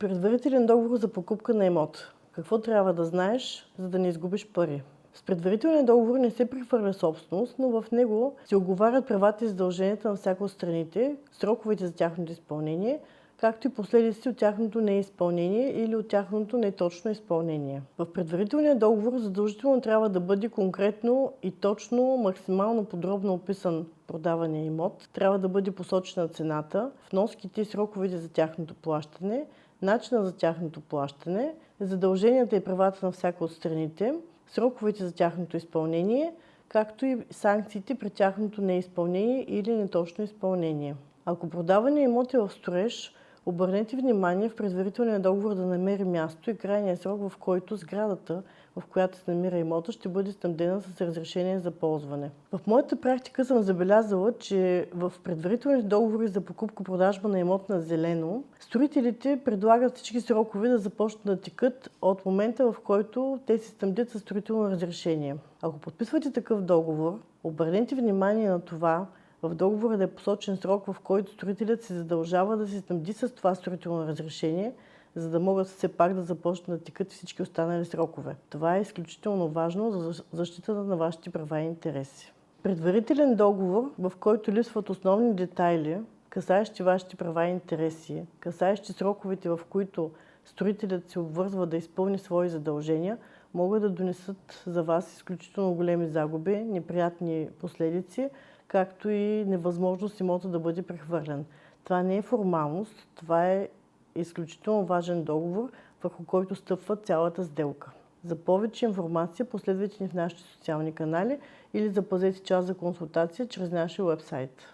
Предварителен договор за покупка на имот. Какво трябва да знаеш, за да не изгубиш пари? С предварителния договор не се прехвърля собственост, но в него се оговарят правата и задълженията на всяка от страните, сроковете за тяхното изпълнение, както и последиците от тяхното неизпълнение или от тяхното неточно изпълнение. В предварителния договор задължително трябва да бъде конкретно и точно, максимално подробно описан продавания имот, трябва да бъде посочена цената, вноските и сроковете за тяхното плащане, начина за тяхното плащане, задълженията и правата на всяка от страните, сроковете за тяхното изпълнение, както и санкциите при тяхното неизпълнение или неточно изпълнение. Ако продавания имот е в строеж, обърнете внимание в предварителния договор да намери място и крайния срок, в който сградата, в която се намира имота, ще бъде снабдена с разрешение за ползване. В моята практика съм забелязала, че в предварителните договори за покупко-продажба на имот на зелено, строителите предлагат всички срокове да започнат да текат от момента, в който те се снабдят със строително разрешение. Ако подписвате такъв договор, обърнете внимание на това, в договора да е посочен срок, в който строителят се задължава да се снабди с това строително разрешение, за да могат все пак да започнат да текат всички останали срокове. Това е изключително важно за защитата на вашите права и интереси. Предварителен договор, в който липсват основни детайли, касаещи вашите права и интереси, касаещи сроковете, в които строителят се обвързва да изпълни свои задължения, могат да донесат за вас изключително големи загуби, неприятни последици, както и невъзможност имота да бъде прехвърлен. Това не е формалност, това е изключително важен договор, върху който стъпва цялата сделка. За повече информация последвайте ни в нашите социални канали или запазете час за консултация чрез нашия уебсайт.